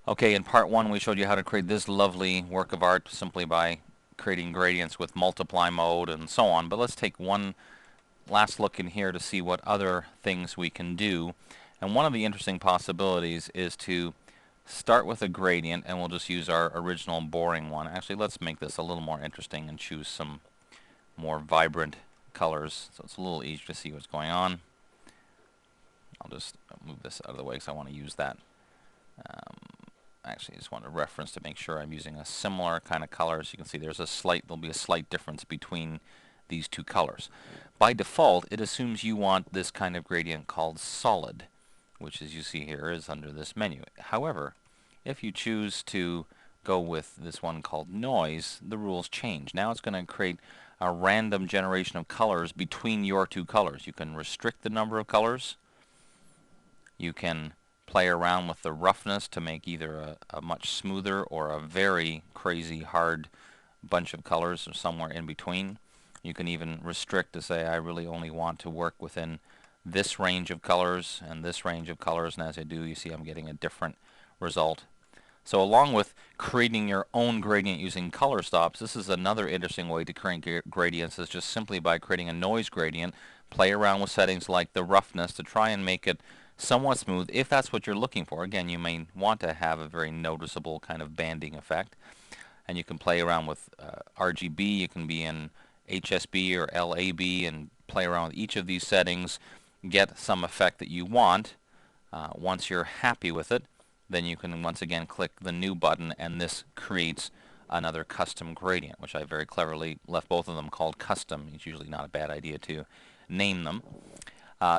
Okay, in part one we showed you how to create this lovely work of art simply by creating gradients with multiply mode and so on. But let's take one last look in here to see what other things we can do. And one of the interesting possibilities is to start with a gradient, and we'll just use our original boring one. Actually, let's make this a little more interesting and choose some more vibrant colors so it's a little easier to see what's going on. I'll just move this out of the way because I want to use that. Actually, I just want to reference to make sure I'm using a similar kind of color. As you can see, there'll be a slight difference between these two colors. By default, it assumes you want this kind of gradient called solid, which, as you see here, is under this menu. However, if you choose to go with this one called noise, the rules change. Now it's going to create a random generation of colors between your two colors. You can restrict the number of colors. You can play around with the roughness to make either a much smoother or a very crazy hard bunch of colors or somewhere in between. You can even restrict to say I really only want to work within this range of colors and this range of colors, and as I do you see I'm getting a different result. So along with creating your own gradient using color stops, this is another interesting way to create gradients, is just simply by creating a noise gradient, play around with settings like the roughness to try and make it somewhat smooth if that's what you're looking for. Again, you may want to have a very noticeable kind of banding effect, and you can play around with RGB. You can be in HSB or LAB and play around with each of these settings, get some effect that you want. Once you're happy with it, then you can once again click the new button, and this creates another custom gradient, which I very cleverly left both of them called custom. It's usually not a bad idea to name them.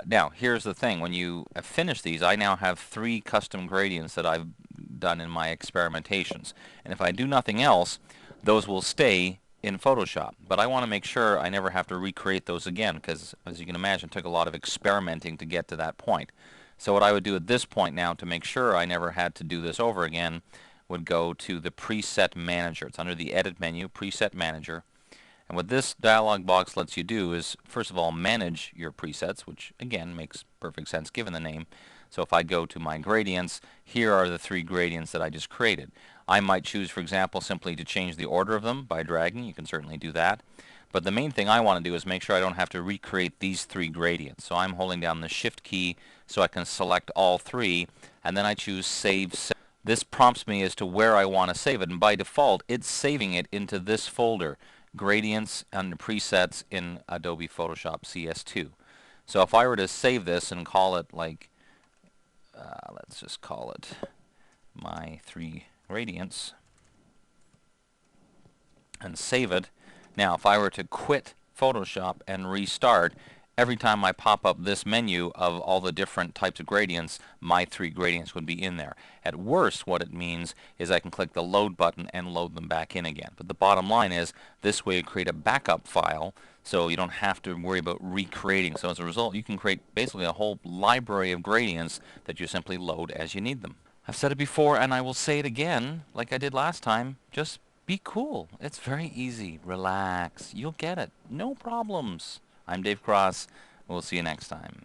Now, here's the thing. When you have finished these, I now have 3 custom gradients that I've done in my experimentations. And if I do nothing else, those will stay in Photoshop. But I want to make sure I never have to recreate those again, because, as you can imagine, it took a lot of experimenting to get to that point. So what I would do at this point now to make sure I never had to do this over again would go to the Preset Manager. It's under the Edit menu, Preset Manager. And what this dialog box lets you do is, first of all, manage your presets, which again makes perfect sense given the name. So if I go to my gradients, here are the 3 gradients that I just created. I might choose, for example, simply to change the order of them by dragging. You can certainly do that. But the main thing I want to do is make sure I don't have to recreate these 3 gradients. So I'm holding down the Shift key so I can select all 3, and then I choose Save. This prompts me as to where I want to save it, and by default it's saving it into this folder, Gradients and Presets in Adobe Photoshop CS2. So if I were to save this and call it like, let's just call it my 3 gradients, and save it. Now if I were to quit Photoshop and restart, every time I pop up this menu of all the different types of gradients, my 3 gradients would be in there. At worst, what it means is I can click the load button and load them back in again. But the bottom line is, this way you create a backup file so you don't have to worry about recreating. So as a result, you can create basically a whole library of gradients that you simply load as you need them. I've said it before and I will say it again like I did last time. Just be cool. It's very easy. Relax. You'll get it. No problems. I'm Dave Cross. We'll see you next time.